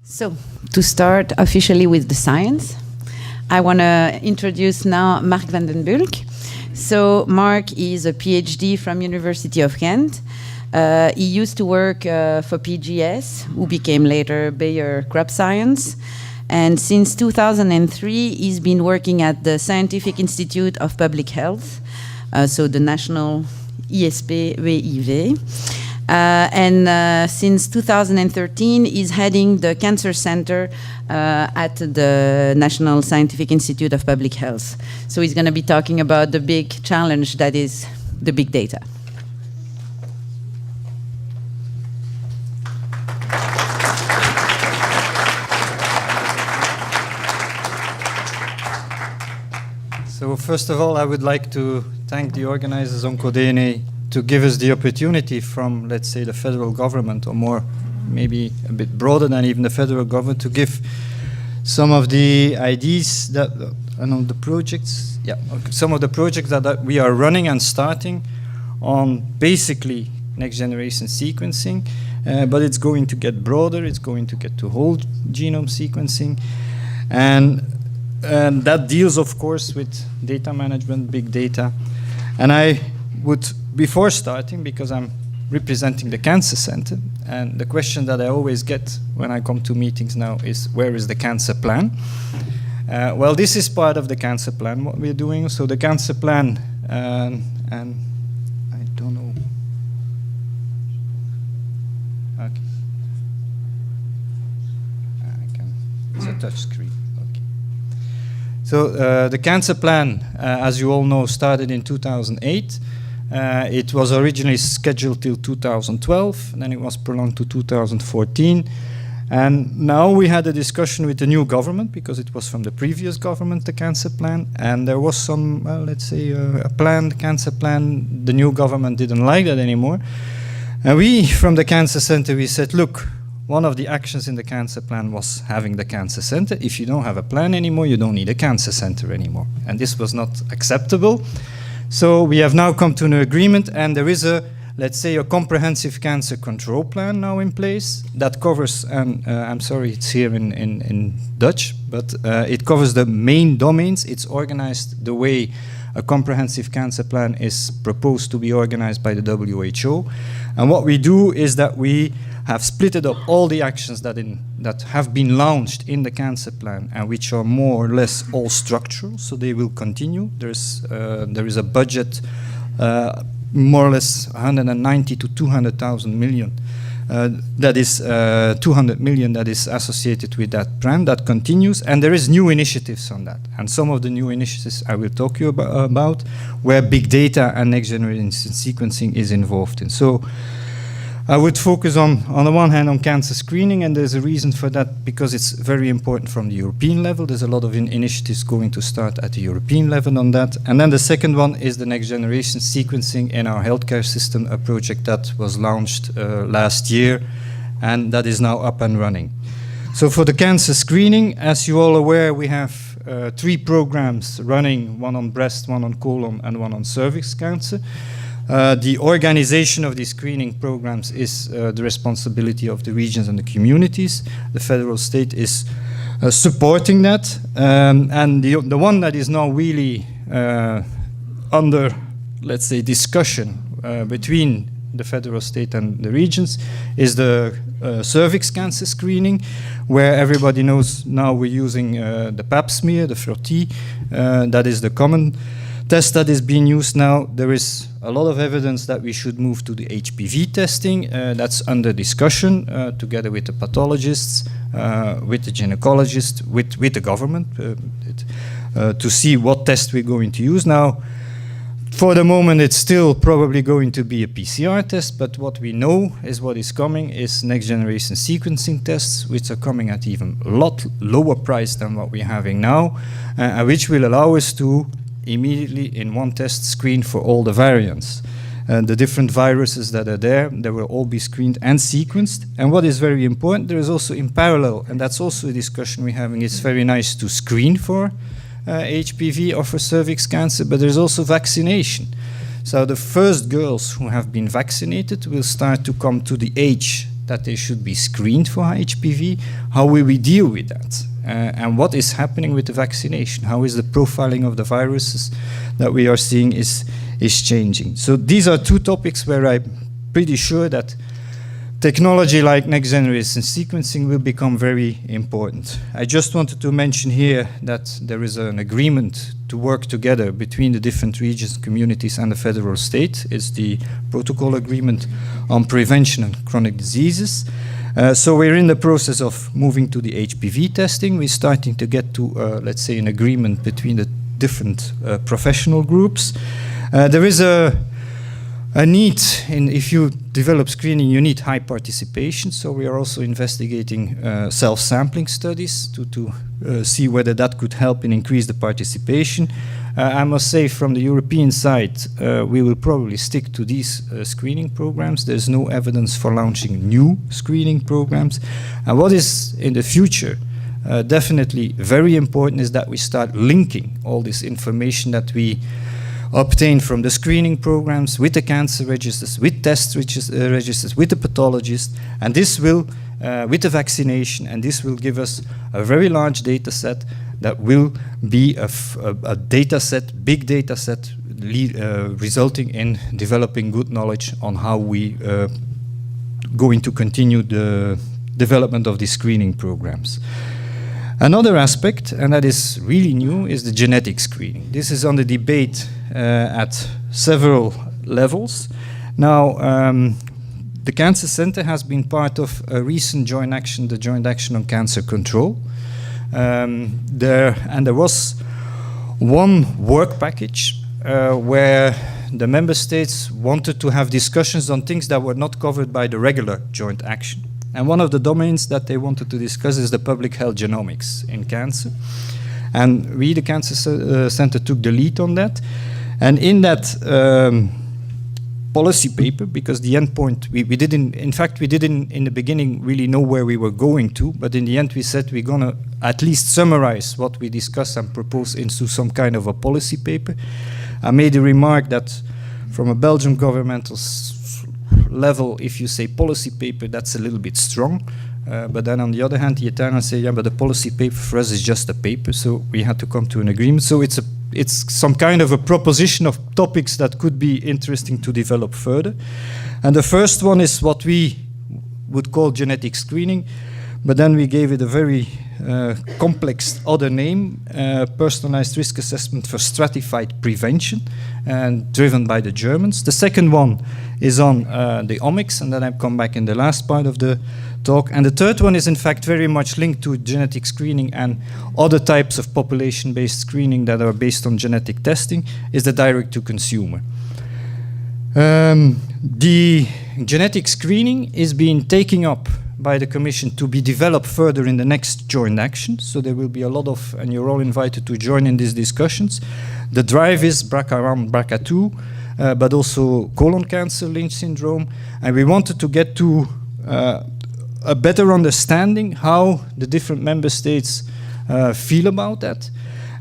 So, to start officially with the science, I want to introduce now Marc Vandenberg. So, Marc is a PhD from University of Ghent. He used to work for PGS, who became later Bayer Crop Science. And since 2003, he's been working at the Scientific Institute of Public Health, so the National ISP-WIV. And since 2013, he's heading the Cancer Center at the National Scientific Institute of Public Health. So he's going to be talking about the big challenge that is the big data. So first of all, I would like to thank the organizers OncoDNA to give us the opportunity from, let's say, the federal government, or more, maybe a bit broader than even the federal government, to give some of the ideas that, the projects, some of the projects that we are running and starting on basically next generation sequencing, but it's going to get broader, it's going to get to whole genome sequencing, and that deals, of course, with data management, big data. And I would, before starting, because I'm representing the Cancer Center, and the question that I always get when I come to meetings now is, where is the cancer plan? Well, this is part of the cancer plan, what we're doing. So the cancer plan, and I don't know. Okay. It's a touch screen. So the cancer plan, as you all know, started in 2008. It was originally scheduled till 2012, and then it was prolonged to 2014. And now we had a discussion with the new government, because it was from the previous government, the cancer plan, and there was some, well, let's say, a planned cancer plan. The new government didn't like that anymore. And we, from the Cancer Center, we said, look, one of the actions in the cancer plan was having the cancer center. If you don't have a plan anymore, you don't need a cancer center anymore. And this was not acceptable. So we have now come to an agreement, and there is a, let's say, a comprehensive cancer control plan now in place that covers, and I'm sorry, it's here in Dutch, but it covers the main domains. It's organized the way a comprehensive cancer plan is proposed to be organized by the WHO. And what we do is that we have splitted up all the actions that have been launched in the cancer plan, and which are more or less all structural, so they will continue. There is a budget, more or less 190 to 200,000 million. That is 200 million that is associated with that plan that continues, and there is new initiatives on that. And some of the new initiatives I will talk to you about, where big data and next generation sequencing is involved in. So I would focus on the one hand on cancer screening, and there's a reason for that, because it's very important from the European level. There's a lot of initiatives going to start at the European level on that. And then the second one is the next generation sequencing in our healthcare system, a project that was launched last year, and that is now up and running. So for the cancer screening, as you're all aware, we have 3 programs running, one on breast, one on colon, and one on cervix cancer. The organization of these screening programs is the responsibility of the regions and the communities. The federal state is supporting that. And the one that is now really under, let's say, discussion between the federal state and the regions is the cervix cancer screening, where everybody knows now we're using the pap smear, the frottis, that is the common test that is being used now. There is a lot of evidence that we should move to the Hpv testing. That's under discussion together with the pathologists, with the gynecologists, with the government, to see what test we're going to use. Now, for the moment, it's still probably going to be a PCR test, but what we know is what is coming is next generation sequencing tests, which are coming at even a lot lower price than what we're having now, which will allow us to immediately in one test screen for all the variants. The different viruses that are there, they will all be screened and sequenced. And what is very important, there is also in parallel, and that's also a discussion we're having, it's very nice to screen for HPV or for cervix cancer, but there's also vaccination. So the first girls who have been vaccinated will start to come to the age that they should be screened for HPV, how will we deal with that? And what is happening with the vaccination? How is the profiling of the viruses that we are seeing is changing? So these are two topics where I'm pretty sure that technology like next generation sequencing will become very important. I just wanted to mention here that there is an agreement to work together between the different regions, communities, and the federal state. It's the protocol agreement on prevention of chronic diseases. So we're in the process of moving to the HPV testing. We're starting to get to, let's say, an agreement between the different professional groups. There is a need if you develop screening, you need high participation. So we are also investigating self-sampling studies to see whether that could help and increase the participation. I must say, from the European side, we will probably stick to these screening programs. There's no evidence for launching new screening programs. And what is in the future definitely very important is that we start linking all this information that we obtain from the screening programs with the cancer registers, with test registers, with the pathologist, and this will, with the vaccination, and this will give us a very large data set that will be a data set, big data set, resulting in developing good knowledge on how we going to continue the development of these screening programs. Another aspect, and that is really new, is the genetic screening. This is on the debate at several levels. Now, the Cancer Center has been part of a recent joint action, the Joint Action on Cancer Control. There was one work package where the member states wanted to have discussions on things that were not covered by the regular joint action. And one of the domains that they wanted to discuss is the public health genomics in cancer. And we, the Cancer Center, took the lead on that. And in that policy paper, because the endpoint, we didn't in the beginning really know where we were going to, but in the end we said we're going to at least summarize what we discuss and propose into some kind of a policy paper. I made a remark that from a Belgian governmental level, if you say policy paper, that's a little bit strong. But then on the other hand, the Italians say, yeah, but the policy paper for us is just a paper, so we had to come to an agreement. So it's some kind of a proposition of topics that could be interesting to develop further. And the first one is what we would call genetic screening, but then we gave it a very complex other name, personalized risk assessment for stratified prevention, and driven by the Germans. The second one is on the omics, and then I'll come back in the last part of the talk. And the third one is in fact very much linked to genetic screening and other types of population-based screening that are based on genetic testing, is the direct-to-consumer. The genetic screening is being taken up by the Commission to be developed further in the next joint action. So there will be a lot of, and you're all invited to join in these discussions. The drive is BRCA1, BRCA2, but also colon cancer, Lynch syndrome. And we wanted to get to a better understanding how the different member states feel about that.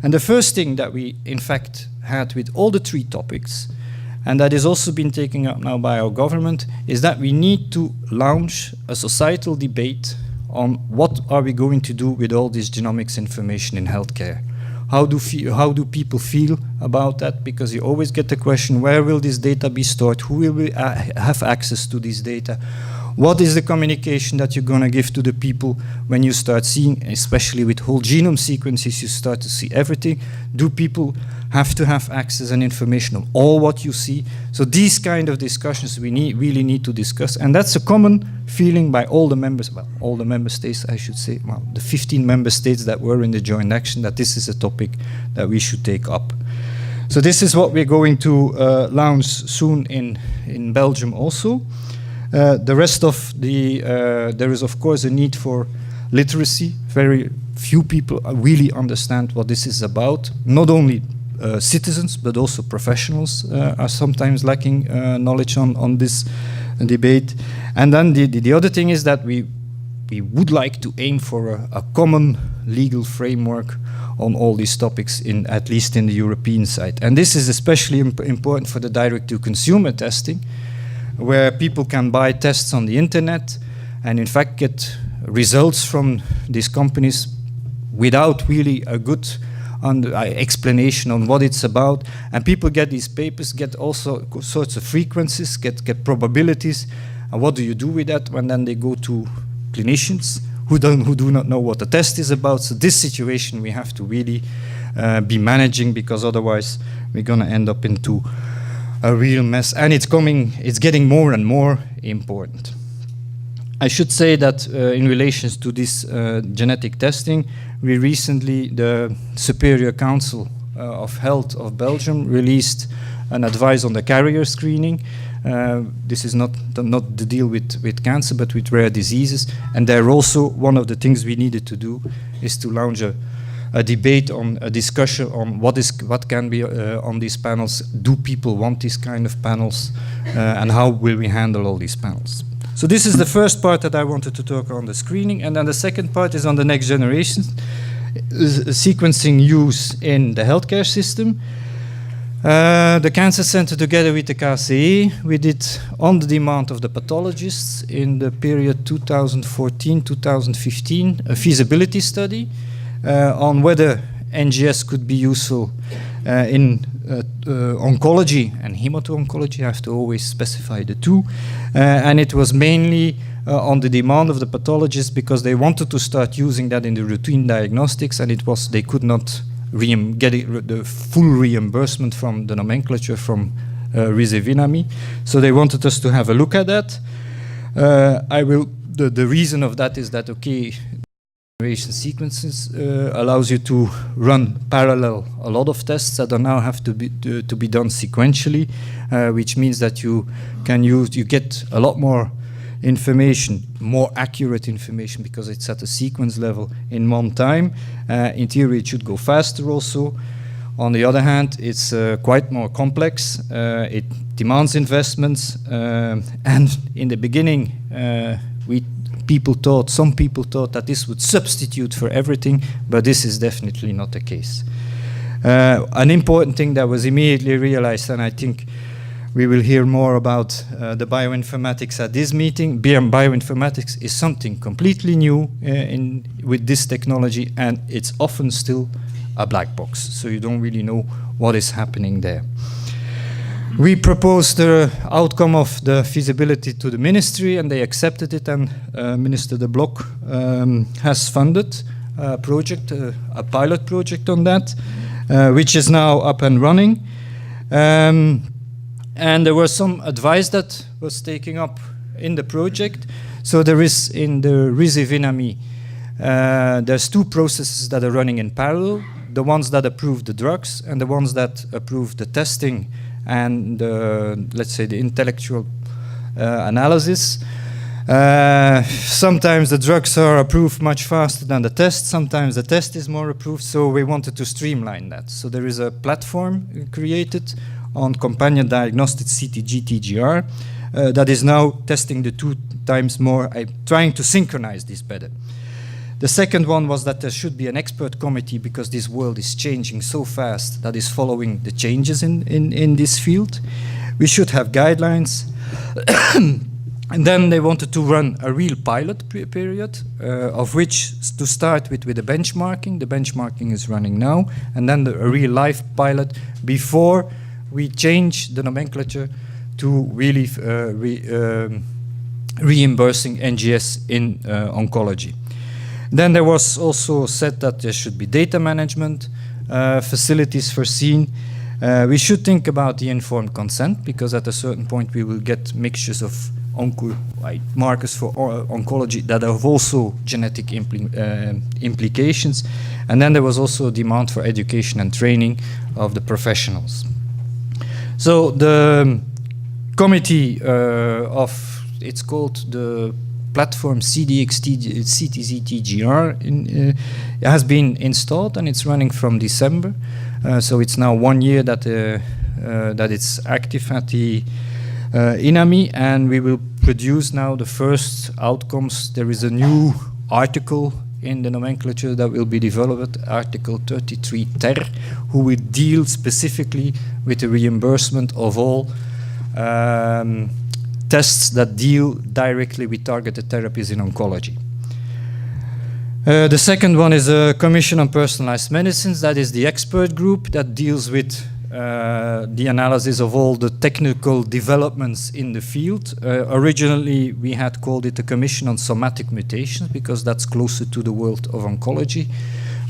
And the first thing that we, in fact, had with all the three topics, and that is also been taken up now by our government, is that we need to launch a societal debate on what are we going to do with all this genomics information in healthcare. How do people feel about that? Because you always get the question, where will this data be stored? Who will have access to this data? What is the communication that you're going to give to the people when you start seeing, especially with whole genome sequences, you start to see everything? Do people have to have access and information on all what you see? So these kind of discussions we really need to discuss. And that's a common feeling by all the members, well, all the member states, I should say, well, the 15 member states that were in the joint action, that this is a topic that we should take up. So this is what we're going to launch soon in Belgium also. The rest of the, there is of course a need for literacy. Very few people really understand what this is about. Not only citizens, but also professionals are sometimes lacking knowledge on this debate. And then the other thing is that we would like to aim for a common legal framework on all these topics, at least in the European side. And this is especially important for the direct-to-consumer testing, where people can buy tests on the internet, and in fact get results from these companies without really a good explanation on what it's about. And people get these papers, get also sorts of frequencies, get probabilities. And what do you do with that when then they go to clinicians who do not know what the test is about? So this situation we have to really be managing, because otherwise we're going to end up into a real mess. And it's getting more and more important. I should say that in relation to this genetic testing, we recently, the Superior Council of Health of Belgium released an advice on the carrier screening. This is not the deal with cancer, but with rare diseases. And there also, one of the things we needed to do is to launch a debate on a discussion on what can be on these panels. Do people want these kind of panels? And how will we handle all these panels? So this is the first part that I wanted to talk on the screening, and then the second part is on the next generation sequencing use in the healthcare system. The Cancer Center, together with the KCE, we did, on the demand of the pathologists in the period 2014-2015, a feasibility study on whether NGS could be useful in oncology and hemato-oncology. I have to always specify the two. And it was mainly on the demand of the pathologists, because they wanted to start using that in the routine diagnostics, and they could not get the full reimbursement from the nomenclature from Risevinami. So they wanted us to have a look at that. The reason of that is that, okay, generation sequences allows you to run parallel a lot of tests that now have to be done sequentially, which means that you get a lot more information, more accurate information, because it's at a sequence level in one time. In theory, it should go faster also. On the other hand, it's quite more complex. It demands investments, and in the beginning, some people thought that this would substitute for everything, but this is definitely not the case. An important thing that was immediately realized, and I think we will hear more about the bioinformatics at this meeting. Bioinformatics is something completely new with this technology, and it's often still a black box, so you don't really know what is happening there. We proposed the outcome of the feasibility to the ministry, and they accepted it, and Minister De Blok has funded a project, a pilot project on that, which is now up and running. And there was some advice that was taken up in the project. So there is, in the Risevinami, there's two processes that are running in parallel: the ones that approve the drugs and the ones that approve the testing and let's say the intellectual analysis. Sometimes the drugs are approved much faster than the test. Sometimes the test is more approved. So we wanted to streamline that. So there is a platform created on companion diagnostic CTG-TGR that is now testing the 2 times more, trying to synchronize this better. The second one was that there should be an expert committee, because this world is changing so fast, that is following the changes in this field. We should have guidelines. And then they wanted to run a real pilot period, of which to start with the benchmarking. The benchmarking is running now. And then a real life pilot before we change the nomenclature to really reimbursing NGS in oncology. Then there was also said that there should be data management facilities foreseen. We should think about the informed consent, because at a certain point we will get mixtures of markers for oncology that have also genetic implications. And then there was also a demand for education and training of the professionals. So the committee it's called the platform CTZ-TGR has been installed, and it's running from December. So it's now 1 year that it's active at the INAMI, and we will produce now the first outcomes. There is a new article in the nomenclature that will be developed, Article 33 ter, who will deal specifically with the reimbursement of all tests that deal directly with targeted therapies in oncology. The second one is a Commission on Personalized Medicines. That is the expert group that deals with the analysis of all the technical developments in the field. Originally, we had called it the Commission on Somatic Mutations because that's closer to the world of oncology.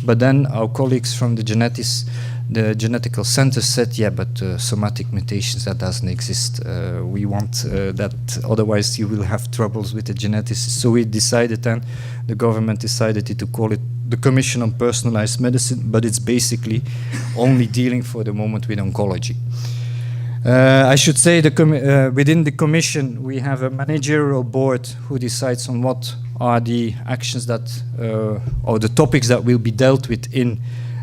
But then our colleagues from the genetical center said, yeah, but somatic mutations, that doesn't exist. We want that, otherwise you will have troubles with the geneticists. So we decided then, the government decided to call it the Commission on Personalized Medicine, but it's basically only dealing for the moment with oncology. I should say within the commission we have a managerial board who decides on what are the actions that or the topics that will be dealt with in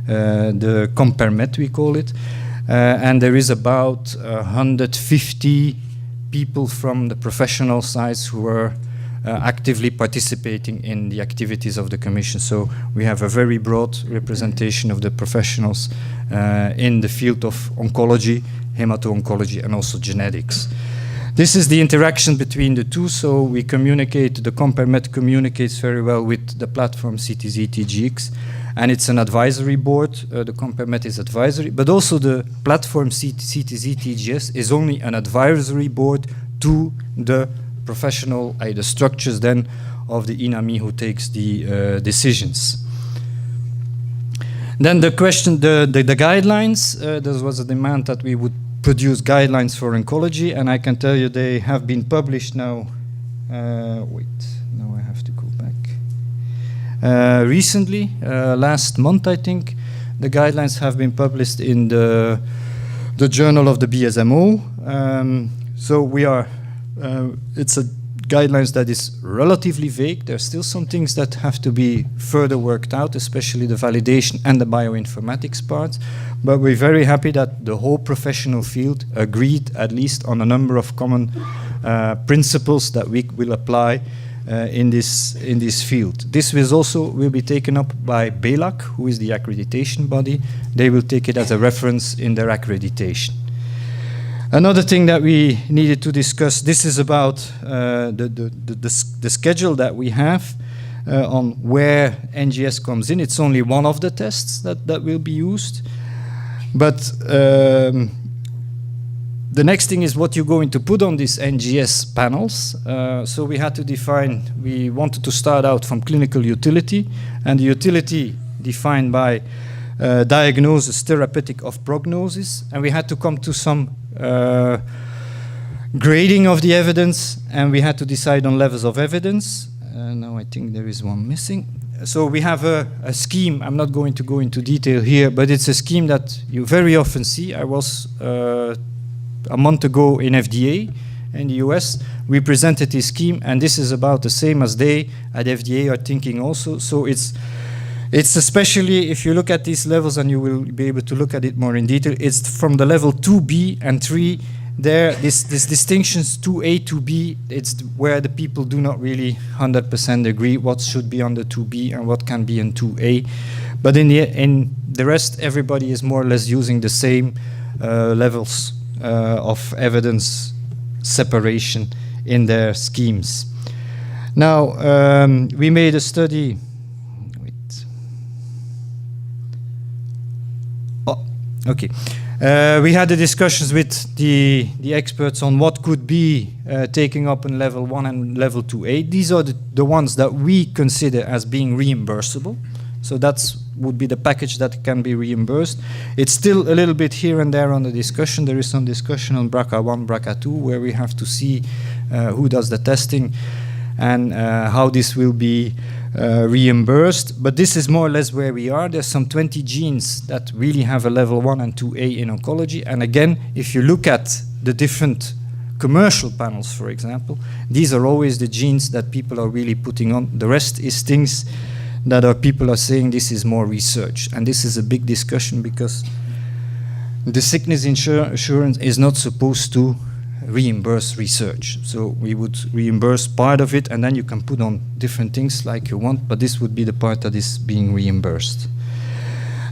the ComperMed, we call it, and there is about 150 people from the professional sides who are actively participating in the activities of the Commission. So we have a very broad representation of the professionals in the field of oncology, hemato-oncology, and also genetics. This is the interaction between the two, so we communicate, the ComperMed communicates very well with the platform CTZ-TGX, and it's an advisory board. The ComperMed is advisory, but also the platform CTZ-TGS is only an advisory board to the professional, the structures then of the INAMI who takes the decisions. Then the question, the guidelines, there was a demand that we would produce guidelines for oncology, and I can tell you they have been published now. Wait, now I have to go back. Recently, last month I think, the guidelines have been published in the journal of the BSMO. So we are, it's a guidelines that is relatively vague. There are still some things that have to be further worked out, especially the validation and the bioinformatics part. But we're very happy that the whole professional field agreed at least on a number of common principles that we will apply in this field. This will be taken up by BELAC, who is the accreditation body. They will take it as a reference in their accreditation. Another thing that we needed to discuss, this is about the schedule that we have on where NGS comes in. It's only one of the tests that will be used. But the next thing is what you're going to put on these NGS panels. So we had to define, we wanted to start out from clinical utility, and the utility defined by diagnosis, therapeutic of prognosis, and we had to come to some grading of the evidence, and we had to decide on levels of evidence. Now I think there is one missing. So we have a scheme. I'm not going to go into detail here, but it's a scheme that you very often see. I was a month ago in FDA in the US. We presented this scheme, and this is about the same as they at FDA are thinking also. So it's especially, if you look at these levels, and you will be able to look at it more in detail, it's from the level 2B and 3. There, this distinctions 2A, 2B, it's where the people do not really 100% agree what should be on the 2B and what can be in 2A. But in the rest, everybody is more or less using the same levels of evidence separation in their schemes. Now, we made a study. Okay, we had the discussions with the experts on what could be taking up in level 1 and level 2A. These are the ones that we consider as being reimbursable. So that would be the package that can be reimbursed. It's still a little bit here and there on the discussion. There is some discussion on BRCA1, BRCA2, where we have to see who does the testing and how this will be reimbursed, but this is more or less where we are. There's some 20 genes that really have a level 1 and 2A in oncology, and again, if you look at the different commercial panels, for example, these are always the genes that people are really putting on. The rest is things that people are saying this is more research, and this is a big discussion because the sickness insurance is not supposed to reimburse research. So we would reimburse part of it, and then you can put on different things like you want, but this would be the part that is being reimbursed.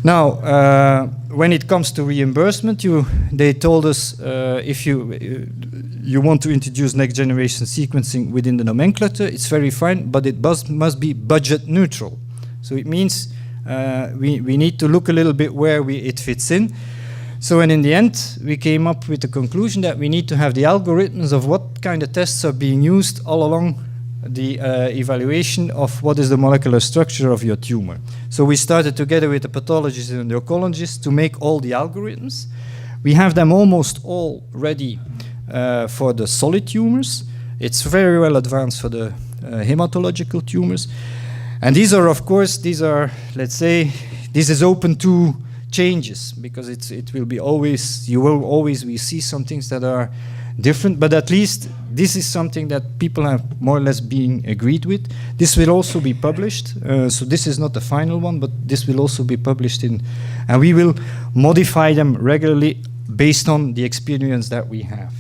Now, when it comes to reimbursement, they told us if you want to introduce next generation sequencing within the nomenclature, it's very fine, but it must be budget neutral. So it means we need to look a little bit where it fits in. So and in the end, we came up with the conclusion that we need to have the algorithms of what kind of tests are being used all along the evaluation of what is the molecular structure of your tumor. So we started together with the pathologists and the oncologists to make all the algorithms. We have them almost all ready for the solid tumors. It's very well advanced for the hematological tumors. And these are, of course, let's say, this is open to changes, because it will be always, we see some things that are different, but at least this is something that people have more or less been agreed with. This will also be published, so this is not the final one, but this will also be published and we will modify them regularly based on the experience that we have.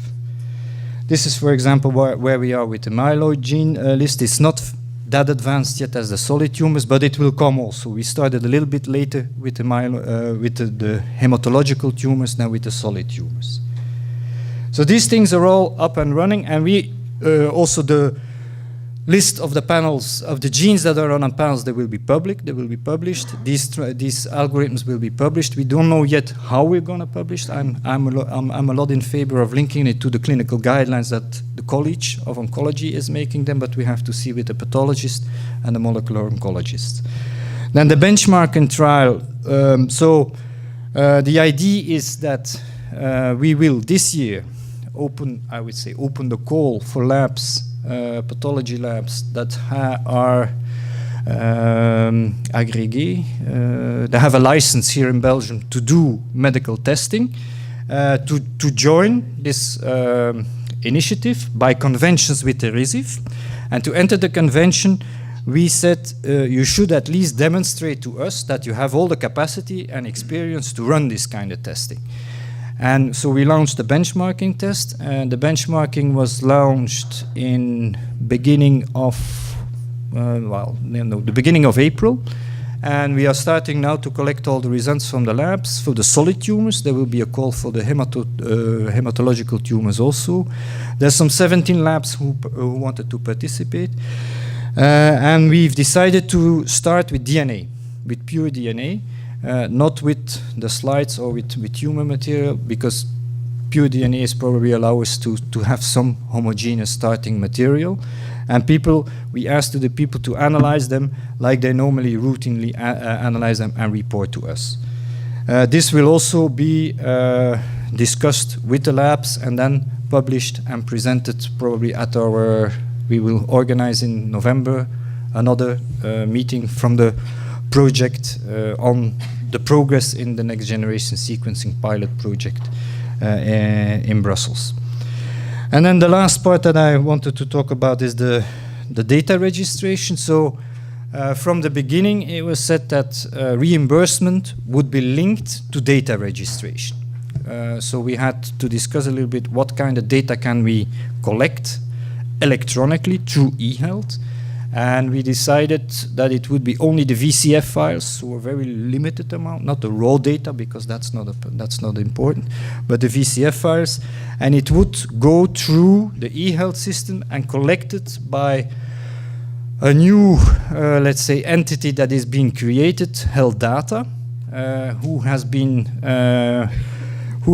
This is, for example, where we are with the myeloid gene list. It's not that advanced yet as the solid tumors, but it will come also. We started a little bit later with the hematological tumors than with the solid tumors. So these things are all up and running, and we also the list of the panels of the genes that are on panels, they will be public. They will be published. These algorithms will be published. We don't know yet how we're going to publish. I'm a lot in favor of linking it to the clinical guidelines that the College of Oncology is making them, but we have to see with the pathologist and the molecular oncologist. Then the benchmarking trial. The idea is that we will this year open the call for labs, pathology labs that are agrégués, they have a license here in Belgium to do medical testing, to join this initiative by conventions with the RISIF. And to enter the convention, we said you should at least demonstrate to us that you have all the capacity and experience to run this kind of testing. And so we launched the benchmarking test, and the benchmarking was launched in beginning of the beginning of April, and we are starting now to collect all the results from the labs. For the solid tumors, there will be a call for the hematological tumors also. There's some 17 labs who wanted to participate, and we've decided to start with DNA, with pure DNA. Not with the slides or with human material, because pure DNA is probably allow us to have some homogeneous starting material. And we asked the people to analyze them like they normally routinely analyze them and report to us. This will also be discussed with the labs and then published and presented probably at we will organize in November another meeting from the project on the progress in the next generation sequencing pilot project in Brussels. And then the last part that I wanted to talk about is the data registration. So from the beginning, it was said that reimbursement would be linked to data registration. So we had to discuss a little bit what kind of data can we collect electronically through eHealth. And we decided that it would be only the VCF files, so a very limited amount, not the raw data, because that's not important, but the VCF files. And it would go through the eHealth system and collected by a new, let's say, entity that is being created, Health Data, who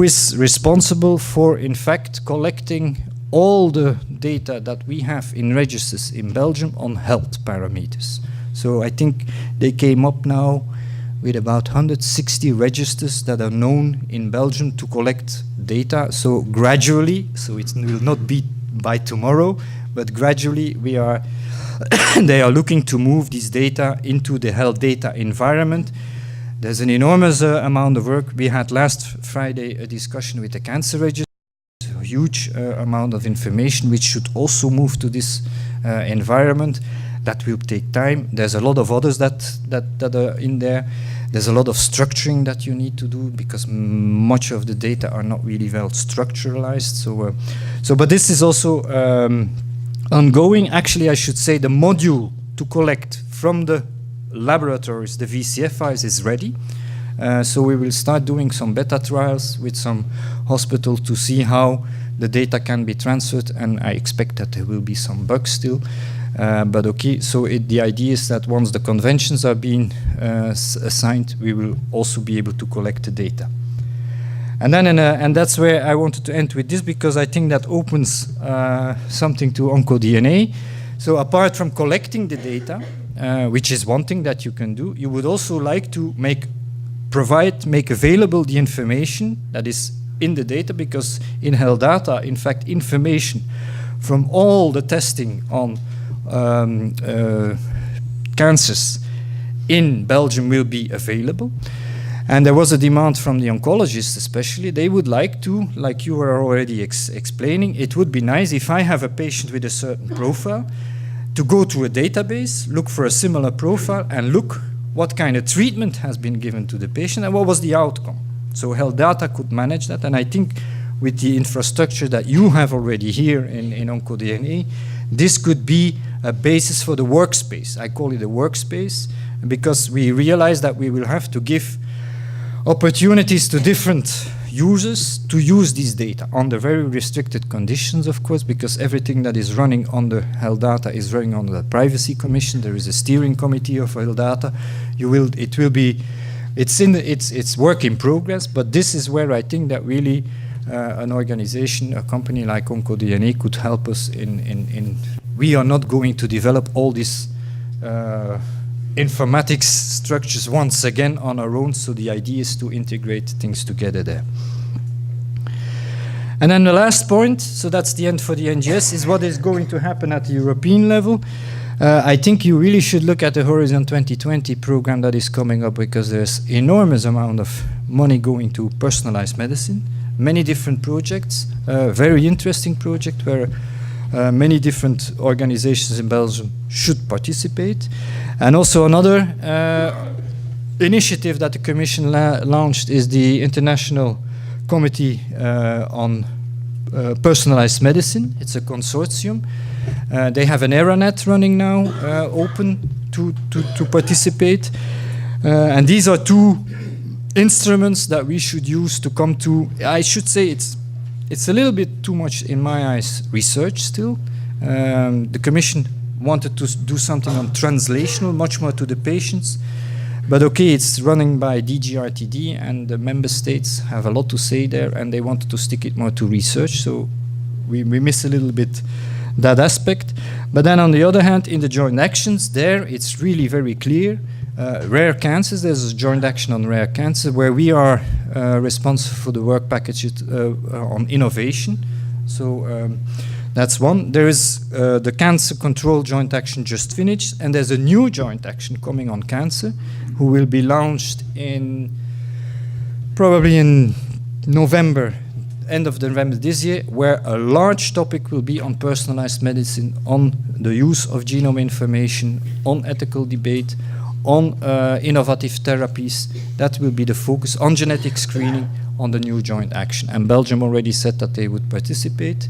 is responsible for, in fact, collecting all the data that we have in registers in Belgium on health parameters. So I think they came up now with about 160 registers that are known in Belgium to collect data. So gradually, so it will not be by tomorrow, but gradually they are looking to move this data into the health data environment. There's an enormous amount of work. We had last Friday a discussion with the cancer register. A huge amount of information which should also move to this environment. That will take time. There's a lot of others that are in there. There's a lot of structuring that you need to do, because much of the data are not really well structuralized. But this is also ongoing. Actually, I should say the module to collect from the laboratories the VCF files is ready. So we will start doing some beta trials with some hospitals to see how the data can be transferred, and I expect that there will be some bugs still. But okay, so the idea is that once the conventions are being assigned, we will also be able to collect the data. And then, and that's where I wanted to end with this, because I think that opens something to OncoDNA. So apart from collecting the data, which is one thing that you can do, you would also like to make available the information that is in the data, because in health data, in fact, information from all the testing on cancers in Belgium will be available. And there was a demand from the oncologists especially. They would like to, like you were already explaining, it would be nice if I have a patient with a certain profile to go to a database, look for a similar profile, and look what kind of treatment has been given to the patient and what was the outcome. So health data could manage that, and I think with the infrastructure that you have already here in OncoDNA, this could be a basis for the workspace. I call it a workspace because we realize that we will have to give opportunities to different users to use these data under very restricted conditions, of course, because everything that is running on the health data is running under the Privacy Commission. There is a steering committee of health data. It's work in progress, but this is where I think that really an organization, a company like OncoDNA could help us in we are not going to develop all these informatics structures once again on our own, so the idea is to integrate things together there. And then the last point, so that's the end for the NGS, is what is going to happen at the European level. I think you really should look at the Horizon 2020 program that is coming up, because there's enormous amount of money going to personalized medicine, many different projects, very interesting project where many different organizations in Belgium should participate. And also another initiative that the Commission launched is the International Committee on Personalized Medicine. It's a consortium. They have an ERANET running now, open to participate. And these are two instruments that we should use to come to, I should say it's a little bit too much, in my eyes, research still. The Commission wanted to do something on translational, much more to the patients. But okay, it's running by DGRTD, and the member states have a lot to say there, and they wanted to stick it more to research. So we miss a little bit that aspect. But then on the other hand, in the joint actions, there it's really very clear. Rare cancers, there's a joint action on rare cancer where we are responsible for the work package on innovation. So that's one. There is the cancer control joint action just finished, and there's a new joint action coming on cancer who will be launched probably in November, end of November this year, where a large topic will be on personalized medicine, on the use of genome information, on ethical debate, on innovative therapies. That will be the focus, on genetic screening, on the new joint action. And Belgium already said that they would participate.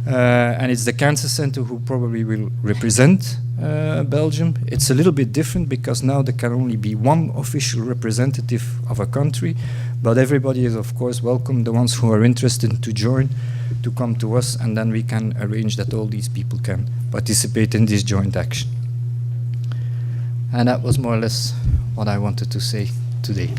And it's the Cancer Center who probably will represent Belgium. It's a little bit different because now there can only be one official representative of a country, but everybody is of course welcome, the ones who are interested to join, to come to us, and then we can arrange that all these people can participate in this joint action. And that was more or less what I wanted to say today.